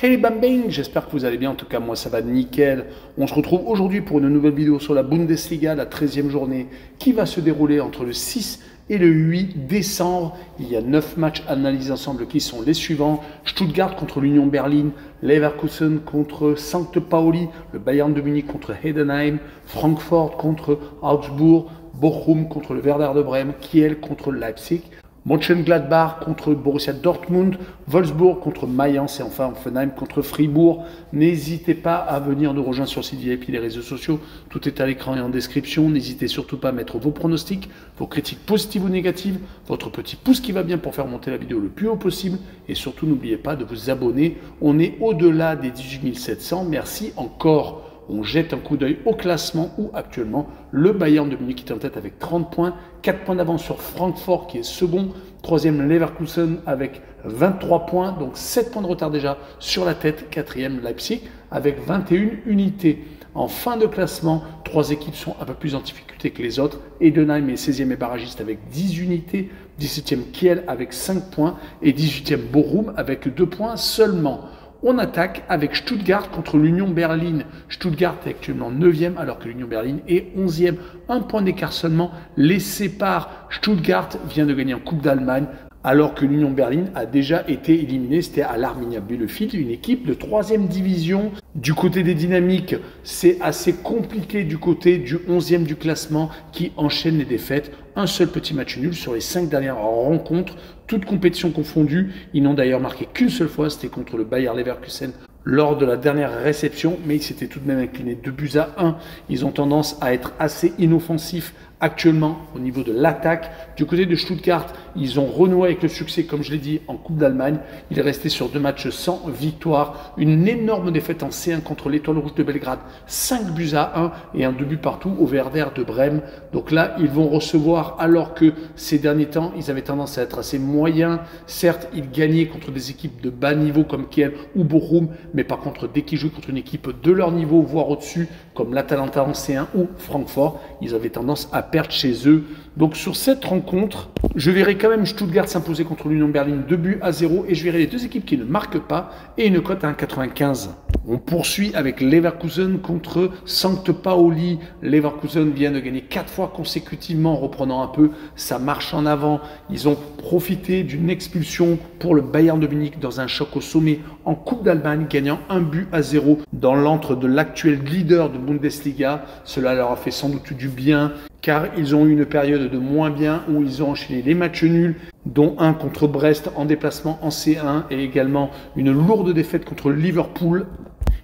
Hey Bambing, j'espère que vous allez bien, en tout cas moi ça va nickel. On se retrouve aujourd'hui pour une nouvelle vidéo sur la Bundesliga, la 13e journée qui va se dérouler entre le 6 et le 8 décembre. Il y a 9 matchs analysés ensemble qui sont les suivants. Stuttgart contre l'Union Berlin, Leverkusen contre St. Pauli, le Bayern de Munich contre Heidenheim, Francfort contre Augsburg, Bochum contre le Werder de Brême, Kiel contre Leipzig, Mönchengladbach contre Borussia Dortmund, Wolfsburg contre Mayence et enfin Hoffenheim contre Fribourg. N'hésitez pas à venir nous rejoindre sur le site VIP, les réseaux sociaux. Tout est à l'écran et en description. N'hésitez surtout pas à mettre vos pronostics, vos critiques positives ou négatives, votre petit pouce qui va bien pour faire monter la vidéo le plus haut possible. Et surtout, n'oubliez pas de vous abonner. On est au-delà des 18 700. Merci encore. On jette un coup d'œil au classement où actuellement le Bayern de Munich est en tête avec 30 points, 4 points d'avance sur Francfort qui est second, troisième Leverkusen avec 23 points, donc 7 points de retard déjà sur la tête, quatrième Leipzig avec 21 unités. En fin de classement, 3 équipes sont un peu plus en difficulté que les autres. Heidenheim est 16e et barragiste avec 10 unités, 17e Kiel avec 5 points et 18e Bochum avec 2 points seulement. On attaque avec Stuttgart contre l'Union Berlin. Stuttgart est actuellement 9e alors que l'Union Berlin est 11e. Un point d'écart seulement les sépare. Stuttgart vient de gagner en Coupe d'Allemagne alors que l'Union Berlin a déjà été éliminée. C'était à l'Arminia Bielefeld, une équipe de 3e division. Du côté des dynamiques, c'est assez compliqué du côté du 11e du classement qui enchaîne les défaites. Un seul petit match nul sur les 5 dernières rencontres, toutes compétitions confondues. Ils n'ont d'ailleurs marqué qu'une seule fois, c'était contre le Bayer Leverkusen lors de la dernière réception, mais ils s'étaient tout de même inclinés 2-1. Ils ont tendance à être assez inoffensifs actuellement au niveau de l'attaque. Du côté de Stuttgart, ils ont renoué avec le succès, comme je l'ai dit, en Coupe d'Allemagne. Il est resté sur 2 matchs sans victoire. Une énorme défaite en C1 contre l'Étoile Rouge de Belgrade, 5-1 et un 2 buts partout au Werder de Brême. Donc là, ils vont recevoir, alors que ces derniers temps, ils avaient tendance à être assez moyens. Certes, ils gagnaient contre des équipes de bas niveau comme Kiel ou Bochum, mais par contre, dès qu'ils jouaient contre une équipe de leur niveau, voire au-dessus, comme l'Atalanta en C1 ou Francfort, ils avaient tendance à perdre chez eux. Donc sur cette rencontre, je verrai quand même Stuttgart s'imposer contre l'Union Berlin 2-0 et je verrai les deux équipes qui ne marquent pas et une cote à 1,95. On poursuit avec Leverkusen contre St. Pauli. Leverkusen vient de gagner 4 fois consécutivement, reprenant un peu sa marche en avant. Ils ont profité d'une expulsion pour le Bayern de Munich dans un choc au sommet en Coupe d'Allemagne, gagnant 1-0 dans l'antre de l'actuel leader de Bundesliga. Cela leur a fait sans doute du bien, car ils ont eu une période de moins bien où ils ont enchaîné les matchs nuls, dont un contre Brest en déplacement en C1 et également une lourde défaite contre Liverpool.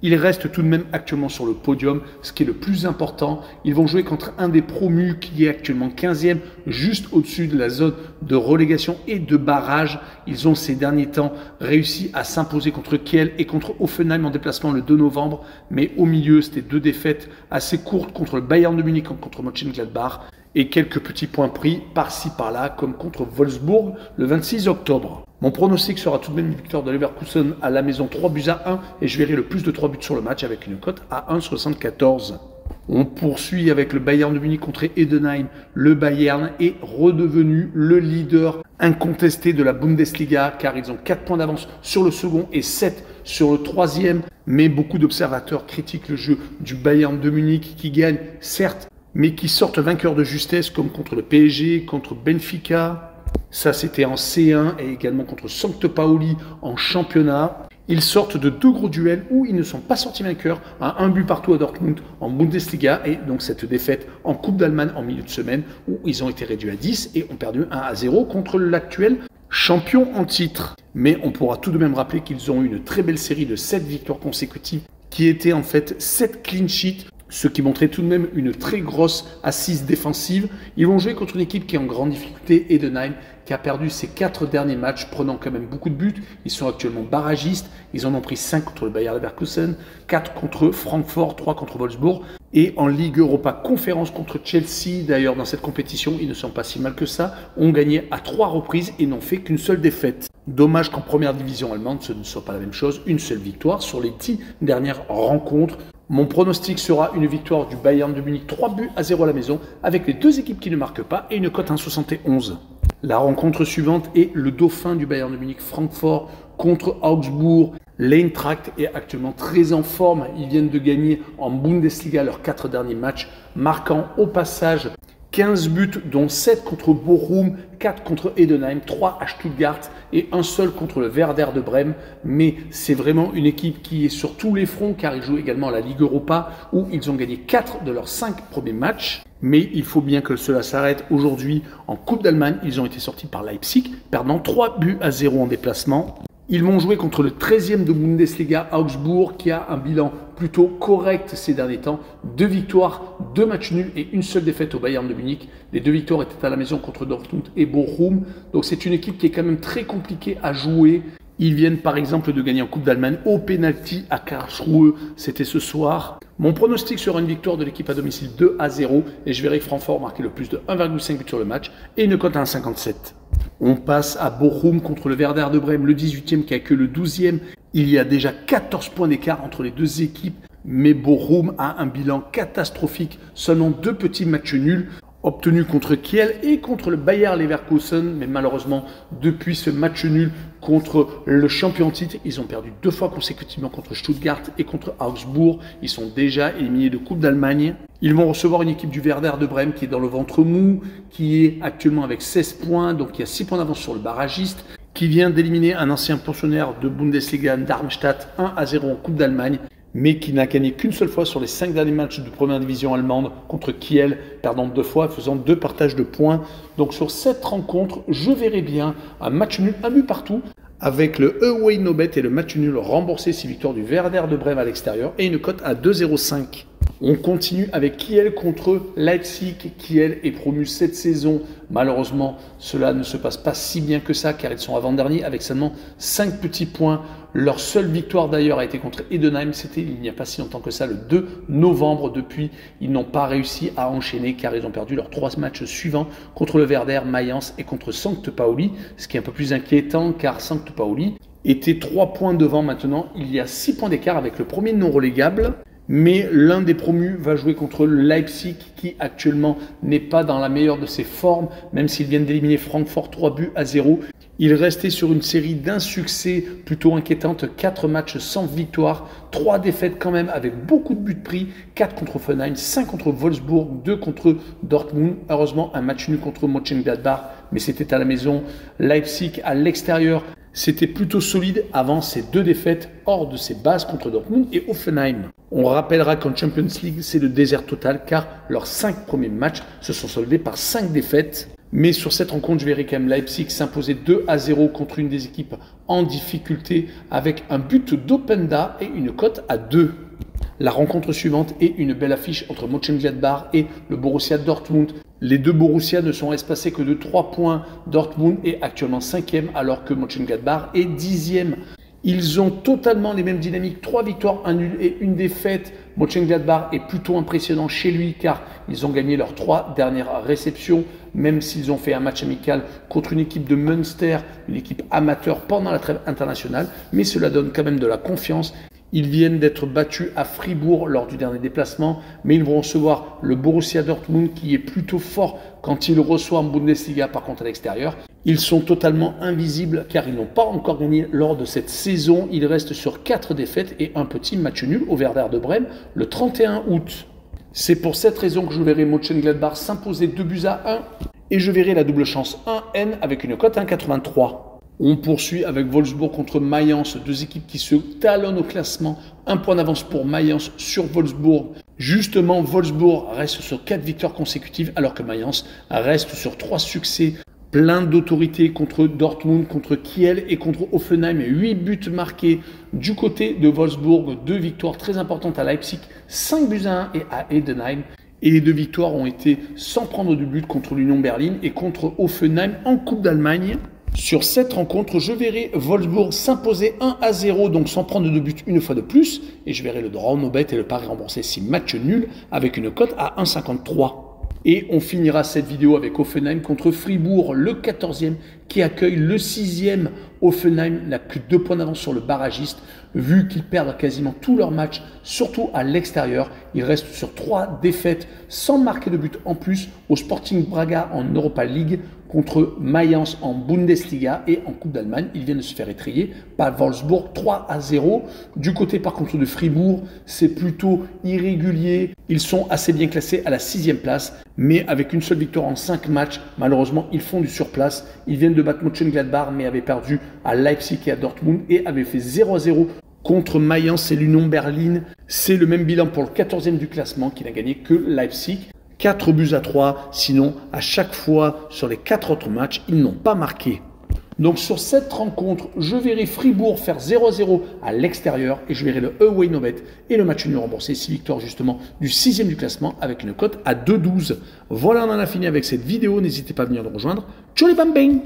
Ils restent tout de même actuellement sur le podium, ce qui est le plus important. Ils vont jouer contre un des promus qui est actuellement 15e, juste au-dessus de la zone de relégation et de barrage. Ils ont ces derniers temps réussi à s'imposer contre Kiel et contre Hoffenheim en déplacement le 2 novembre. Mais au milieu, c'était 2 défaites assez courtes contre le Bayern de Munich comme contre Mönchengladbach et quelques petits points pris par-ci par-là comme contre Wolfsburg le 26 octobre. Mon pronostic sera tout de même une victoire de Leverkusen à la maison 3-1 et je verrai le plus de 3 buts sur le match avec une cote à 1,74. On poursuit avec le Bayern de Munich contre Heidenheim. Le Bayern est redevenu le leader incontesté de la Bundesliga car ils ont 4 points d'avance sur le second et 7 sur le troisième. Mais beaucoup d'observateurs critiquent le jeu du Bayern de Munich qui gagne certes, mais qui sortent vainqueurs de justesse comme contre le PSG, contre Benfica. Ça, c'était en C1 et également contre St. Pauli en championnat. Ils sortent de 2 gros duels où ils ne sont pas sortis vainqueurs à 1 but partout à Dortmund en Bundesliga et donc cette défaite en Coupe d'Allemagne en milieu de semaine où ils ont été réduits à 10 et ont perdu 1-0 contre l'actuel champion en titre. Mais on pourra tout de même rappeler qu'ils ont eu une très belle série de 7 victoires consécutives qui étaient en fait 7 clean sheets, ce qui montrait tout de même une très grosse assise défensive. Ils vont jouer contre une équipe qui est en grande difficulté, Heidenheim, qui a perdu ses 4 derniers matchs, prenant quand même beaucoup de buts. Ils sont actuellement barragistes. Ils en ont pris 5 contre le Bayer Leverkusen, 4 contre Francfort, 3 contre Wolfsburg. Et en Ligue Europa Conférence contre Chelsea, d'ailleurs dans cette compétition, ils ne sont pas si mal que ça, ont gagné à 3 reprises et n'ont fait qu'une seule défaite. Dommage qu'en première division allemande, ce ne soit pas la même chose, une seule victoire sur les 10 dernières rencontres. Mon pronostic sera une victoire du Bayern de Munich 3-0 à la maison avec les deux équipes qui ne marquent pas et une cote 1,71. La rencontre suivante est le dauphin du Bayern de Munich, Francfort, contre Augsbourg. L'Eintracht est actuellement très en forme. Ils viennent de gagner en Bundesliga leurs 4 derniers matchs, marquant au passage 15 buts, dont 7 contre Bochum, 4 contre Heidenheim, 3 à Stuttgart et un seul contre le Werder de Brême. Mais c'est vraiment une équipe qui est sur tous les fronts, car ils jouent également la Ligue Europa, où ils ont gagné 4 de leurs 5 premiers matchs. Mais il faut bien que cela s'arrête. Aujourd'hui, en Coupe d'Allemagne, ils ont été sortis par Leipzig, perdant 3-0 en déplacement. Ils vont jouer contre le 13e de Bundesliga, Augsbourg, qui a un bilan plutôt correct ces derniers temps. 2 victoires, 2 matchs nuls et une seule défaite au Bayern de Munich. Les 2 victoires étaient à la maison contre Dortmund et Bochum. Donc c'est une équipe qui est quand même très compliquée à jouer. Ils viennent par exemple de gagner en Coupe d'Allemagne au penalty à Karlsruhe. C'était ce soir. Mon pronostic sera une victoire de l'équipe à domicile 2-0 et je verrai Francfort marquer le plus de 1,5 but sur le match et une cote à 1,57. On passe à Bochum contre le Werder de Brême, le 18e qui accueille le 12e. Il y a déjà 14 points d'écart entre les deux équipes, mais Bochum a un bilan catastrophique. Seulement 2 petits matchs nuls obtenus contre Kiel et contre le Bayer Leverkusen. Mais malheureusement, depuis ce match nul contre le champion titre, ils ont perdu 2 fois consécutivement contre Stuttgart et contre Augsbourg. Ils sont déjà éliminés de Coupe d'Allemagne. Ils vont recevoir une équipe du Werder de Brême qui est dans le ventre mou, qui est actuellement avec 16 points, donc il y a 6 points d'avance sur le barragiste, qui vient d'éliminer un ancien pensionnaire de Bundesliga, Darmstadt, 1-0 en Coupe d'Allemagne, mais qui n'a gagné qu'une seule fois sur les 5 derniers matchs de première division allemande contre Kiel, perdant 2 fois, faisant 2 partages de points. Donc sur cette rencontre, je verrai bien un match nul, un but partout, avec le Away No Bet et le match nul remboursé, 6 victoires du Werder de Brême à l'extérieur et une cote à 2,05. On continue avec Kiel contre Leipzig. Kiel est promu cette saison. Malheureusement, cela ne se passe pas si bien que ça, car ils sont avant-derniers avec seulement 5 petits points. Leur seule victoire d'ailleurs a été contre Heidenheim. C'était il n'y a pas si longtemps que ça, le 2 novembre. Depuis, ils n'ont pas réussi à enchaîner, car ils ont perdu leurs 3 matchs suivants contre le Werder, Mayence et contre St. Pauli. Ce qui est un peu plus inquiétant, car St. Pauli était 3 points devant maintenant. Il y a 6 points d'écart avec le premier non relégable. Mais l'un des promus va jouer contre Leipzig qui actuellement n'est pas dans la meilleure de ses formes, même s'ils viennent d'éliminer Francfort 3-0. Il restait sur une série d'insuccès plutôt inquiétante, 4 matchs sans victoire, 3 défaites quand même avec beaucoup de buts pris, 4 contre Offenheim, 5 contre Wolfsburg, 2 contre Dortmund. Heureusement un match nul contre Mönchengladbach, mais c'était à la maison. Leipzig à l'extérieur, c'était plutôt solide avant ces 2 défaites hors de ses bases contre Dortmund et Offenheim. On rappellera qu'en Champions League, c'est le désert total car leurs 5 premiers matchs se sont soldés par 5 défaites. Mais sur cette rencontre, je verrai quand même Leipzig s'imposer 2-0 contre une des équipes en difficulté avec un but d'Openda et une cote à 2. La rencontre suivante est une belle affiche entre Mönchengladbach et le Borussia Dortmund. Les 2 Borussia ne sont espacés que de 3 points. Dortmund est actuellement 5e alors que Mönchengladbach est 10e. Ils ont totalement les mêmes dynamiques, 3 victoires, 1 nul et 1 défaite. Mönchengladbach est plutôt impressionnant chez lui car ils ont gagné leurs 3 dernières réceptions, même s'ils ont fait un match amical contre une équipe de Münster, une équipe amateur pendant la trêve internationale, mais cela donne quand même de la confiance. Ils viennent d'être battus à Fribourg lors du dernier déplacement, mais ils vont recevoir le Borussia Dortmund qui est plutôt fort quand il reçoit en Bundesliga par contre à l'extérieur. Ils sont totalement invisibles car ils n'ont pas encore gagné lors de cette saison. Ils restent sur 4 défaites et un petit match nul au Werder de Brême le 31 août. C'est pour cette raison que je verrai Mönchengladbach s'imposer 2-1 et je verrai la double chance 1N avec une cote à 1,83. On poursuit avec Wolfsburg contre Mayence, 2 équipes qui se talonnent au classement. 1 point d'avance pour Mayence sur Wolfsburg. Justement, Wolfsburg reste sur 4 victoires consécutives alors que Mayence reste sur 3 succès. Plein d'autorité contre Dortmund, contre Kiel et contre Offenheim. 8 buts marqués du côté de Wolfsburg. 2 victoires très importantes à Leipzig, 5-1 et à Heidenheim. Et les 2 victoires ont été sans prendre de but contre l'Union Berlin et contre Offenheim en Coupe d'Allemagne. Sur cette rencontre, je verrai Wolfsburg s'imposer 1-0, donc sans prendre de but une fois de plus. Et je verrai le draw no bet et le pari remboursé 6 matchs nuls avec une cote à 1,53. Et on finira cette vidéo avec Offenheim contre Fribourg, le 14e qui accueille le 6e. Offenheim n'a plus 2 points d'avance sur le barragiste, vu qu'ils perdent quasiment tous leurs matchs, surtout à l'extérieur. Ils restent sur 3 défaites sans marquer de but en plus au Sporting Braga en Europa League contre Mayence en Bundesliga et en Coupe d'Allemagne. Ils viennent de se faire étrier par Wolfsburg 3-0. Du côté par contre de Fribourg, c'est plutôt irrégulier. Ils sont assez bien classés à la 6e place, mais avec une seule victoire en 5 matchs. Malheureusement, ils font du surplace. Ils viennent de battre Mönchengladbach, mais avaient perdu à Leipzig et à Dortmund et avaient fait 0-0 contre Mayence et l'Union Berlin. C'est le même bilan pour le 14e du classement qui n'a gagné que Leipzig. 4-3, sinon à chaque fois sur les 4 autres matchs, ils n'ont pas marqué. Donc sur cette rencontre, je verrai Fribourg faire 0-0 à l'extérieur et je verrai le away no bet et le match nul remboursé, 6 victoires justement du 6e du classement avec une cote à 2,12. Voilà, on en a fini avec cette vidéo, n'hésitez pas à venir nous rejoindre. Tchou les bam bang!